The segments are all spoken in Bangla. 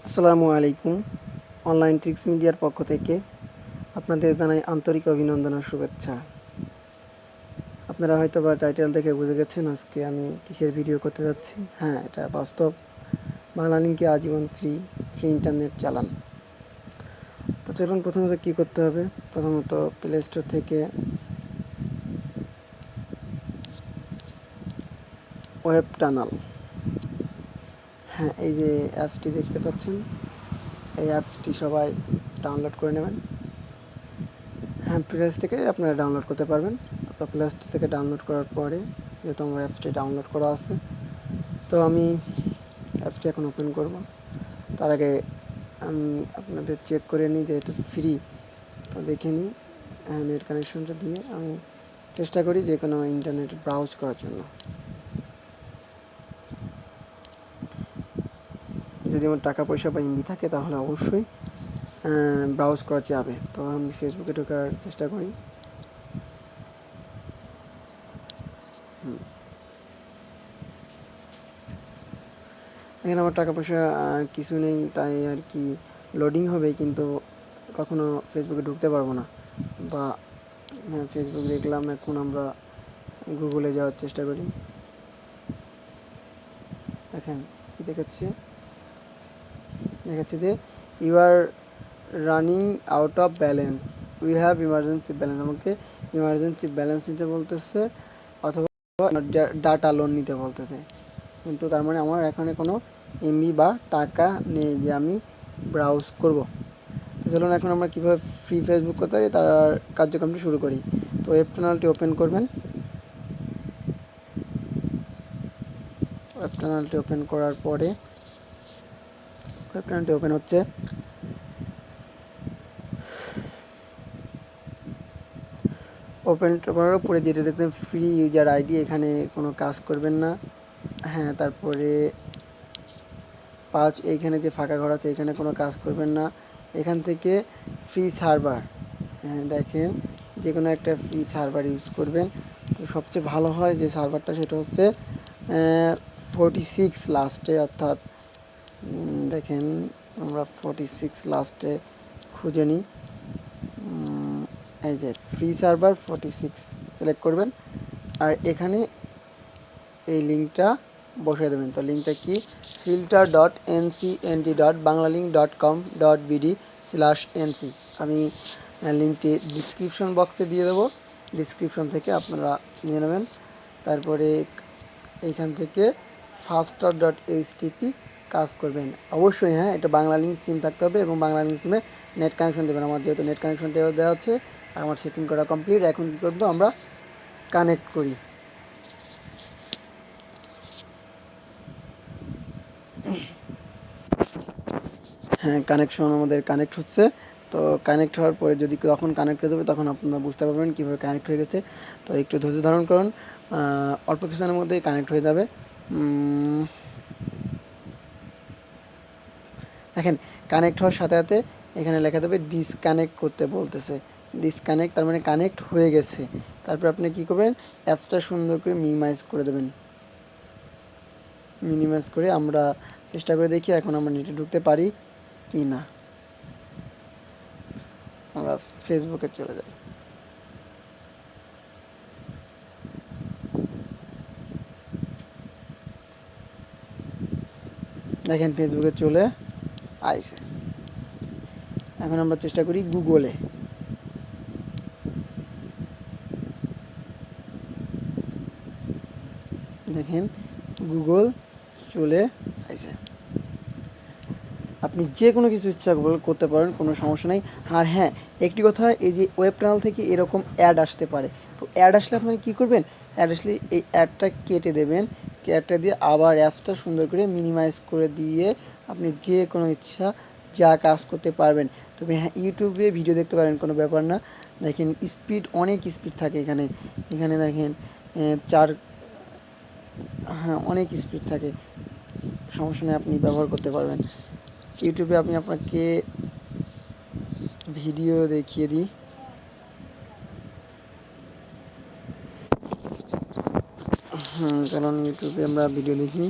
আসসালামু আলাইকুম। অনলাইন ট্রিক্স মিডিয়ার পক্ষ থেকে আপনাদের জানাই আন্তরিক অভিনন্দন ও শুভেচ্ছা। আপনারা হয়তোবা টাইটেল দেখে বুঝে গেছেন আজকে আমি কিসের ভিডিও করতে যাচ্ছি। হ্যাঁ, এটা বাস্তব। বাংলালিংকে আজীবন ফ্রি ইন্টারনেট চালান। তো চলুন প্রথমত কী করতে হবে। প্রথমত প্লে স্টোর থেকে ওয়েব টানাল, হ্যাঁ এই যে অ্যাপসটি দেখতে পাচ্ছেন, এই অ্যাপসটি সবাই ডাউনলোড করে নেবেন। হ্যাঁ, প্লে স্টোর থেকে আপনারা ডাউনলোড করতে পারবেন। তো প্লে স্টোর থেকে ডাউনলোড করার পরে যেহেতু আমার অ্যাপসটি ডাউনলোড করা আছে, তো আমি অ্যাপসটি এখন ওপেন করব। তার আগে আমি আপনাদের চেক করে নিই, যেহেতু ফ্রি তো দেখে নিই। নেট কানেকশনটা দিয়ে আমি চেষ্টা করি যে কোনো ইন্টারনেট ব্রাউজ করার জন্য। যদি আমার টাকা পয়সা বা এমবি থাকে তাহলে অবশ্যই ব্রাউজ করা যাবে। তো আমি ফেসবুকে ঢোকার চেষ্টা করি। এখানে আমার টাকা পয়সা কিছু নেই, তাই আর কি লোডিং হবে, কিন্তু কখনো ফেসবুকে ঢুকতে পারবো না। বা হ্যাঁ, ফেসবুক দেখলাম। এখন আমরা গুগলে যাওয়ার চেষ্টা করি। দেখেন কী দেখাচ্ছে যে you are running out of balance, we have emergency balance. আমাকে ইমার্জেন্সি ব্যালেন্স নিতে বলতেছে, অথবা ডাটা লোন নিতে বলতেছে। কিন্তু তার মানে আমার এখানে কোনো এমবি বা টাকা নেই যে আমি ব্রাউজ করব। তো চলুন এখন আমরা কীভাবে ফ্রি ফেসবুক করতে পারি তার কার্যক্রমটি শুরু করি। তো ওয়েব টানেলটি ওপেন করবেন। ওয়েব টানেলটি ওপেন করার পরে ওয়েব টানেলটি ওপেন হচ্ছে। ওপেন করার পরে যেটা দেখতেন ফ্রি ইউজার আইডি, এখানে কোনো কাজ করবেন না। হ্যাঁ, তারপরে 5 এইখানে যে ফাঁকা ঘর আছে এখানে কোনো কাজ করবেন না। এখান থেকে ফ্রি সার্ভার, হ্যাঁ দেখেন যে কোনো একটা ফ্রি সার্ভার ইউজ করবেন। তো সবচেয়ে ভালো হয় যে সার্ভারটা, সেটা হচ্ছে 46 লাস্টে, অর্থাৎ দেখেন আমরা 46 লাস্টে খুঁজে নিই। এই যে ফ্রি সার্ভার 46 সিলেক্ট করবেন, আর এখানে এই লিঙ্কটা বসিয়ে দেবেন। তো লিঙ্কটা কি, filter.ncnt.banglalink.com.bd/nc। আমি লিঙ্কটি ডিসক্রিপশন বক্সে দিয়ে দেবো, ডিসক্রিপশন থেকে আপনারা নিয়ে নেবেন। তারপরে এইখান থেকে faster.htp কাজ করবেন অবশ্যই। হ্যাঁ, এটা বাংলালিংক সিম থাকতে হবে এবং বাংলালিংক সিমে নেট কানেকশন দেবেন। আমার যেহেতু নেট কানেকশন দেওয়া আছে, আমার সেটিং করা কমপ্লিট। এখন কী করবো, আমরা কানেক্ট করি। হ্যাঁ, কানেকশন আমাদের কানেক্ট হচ্ছে। তো কানেক্ট হওয়ার পরে যদি যখন কানেক্ট হয়ে যাবে তখন আপনারা বুঝতে পারবেন কীভাবে কানেক্ট হয়ে গেছে। তো একটু ধৈর্য ধারণ করুন, অল্প কিছুদিনের মধ্যেই কানেক্ট হয়ে যাবে। দেখেন কানেক্ট হওয়ার সাথে সাথে এখানে লেখা দেবে ডিসকানেক্ট করতে বলতেছে। ডিসকানেক্ট তার মানে কানেক্ট হয়ে গেছে। তারপর আপনি কী করবেন, অ্যাপসটা সুন্দর করে মিনিমাইজ করে দেবেন। মিনিমাইজ করে আমরা চেষ্টা করে দেখি এখন আমরা নেটে ঢুকতে পারি কি না। আমরা ফেসবুকে চলে যাই। দেখেন ফেসবুকে চলে আইছে। এখন আমরা চেষ্টা করি গুগলে। দেখেন গুগল চলে আইছে। আপনি যে কোনো কিছু ইচ্ছা করতে পারেন, কোনো সমস্যা নেই। আর হ্যাঁ, একটি কথা, এই যে ওয়েব টানেল থেকে এরকম অ্যাড আসতে পারে। তো অ্যাড আসলে আপনারা কী করবেন, অ্যাড আসলে এই অ্যাডটা কেটে দেবেন। অ্যাডটা দিয়ে আবার অ্যাপসটা সুন্দর করে মিনিমাইজ করে দিয়ে আপনি যে কোনো ইচ্ছা যা কাজ করতে পারবেন। তবে হ্যাঁ, ইউটিউবে ভিডিও দেখতে পারেন, কোনো ব্যাপার না। দেখেন স্পিড, অনেক স্পিড থাকে এখানে। এখানে দেখেন হ্যাঁ অনেক স্পিড থাকে, সমস্যা নেই, আপনি ব্যবহার করতে পারবেন। ইউটিউবে আমি আপনাকে ভিডিও দেখিয়ে দিই। কারণ ইউটিউবে আমরা ভিডিও দেখি।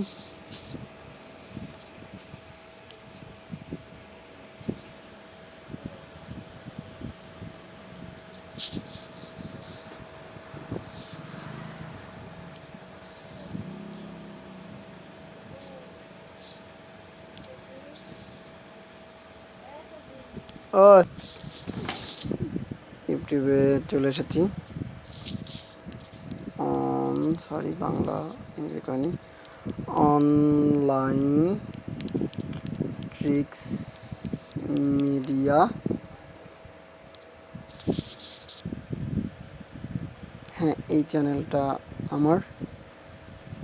ও ইউটিউবে চলে এসেছি। সরি, বাংলা ইংরেজি করেনি। Online tricks media. হ্যাঁ, এই চ্যানেলটা আমার।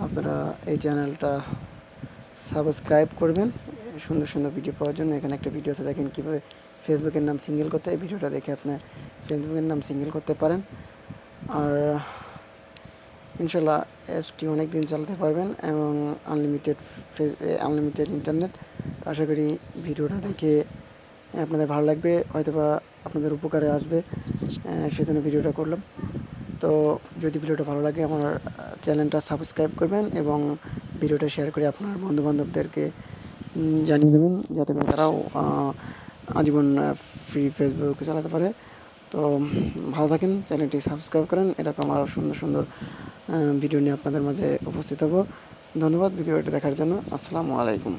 আপনারা এই চ্যানেলটা সাবস্ক্রাইব করবেন সুন্দর সুন্দর ভিডিও পাওয়ার জন্য। এখানে একটা ভিডিও আছে, দেখেন কীভাবে ফেসবুকের নাম সিঙ্গেল করতে হয়। এই ভিডিওটা দেখে আপনি ফেসবুকের নাম সিঙ্গেল করতে পারেন। আর ইনশাল্লাহ অ্যাপসটি অনেক দিন চালাতে পারবেন এবং আনলিমিটেড ইন্টারনেট। আশা করি ভিডিওটা দেখে আপনাদের ভালো লাগবে, হয়তোবা আপনাদের উপকারে আসবে, সেজন্য ভিডিওটা করলাম। তো যদি ভিডিওটা ভালো লাগে আমার চ্যানেলটা সাবস্ক্রাইব করবেন এবং ভিডিওটা শেয়ার করে আপনার বন্ধুবান্ধবদেরকে জানিয়ে দেবেন, যাতে করে তারাও আজীবন ফ্রি ফেসবুক চালাতে পারে। তো ভালো থাকেন, চ্যানেলটি সাবস্ক্রাইব করেন। এরকম আরও সুন্দর সুন্দর ভিডিও নিয়ে আপনাদের মাঝে উপস্থিত হব। ধন্যবাদ ভিডিওটি দেখার জন্য। আসসালামু আলাইকুম।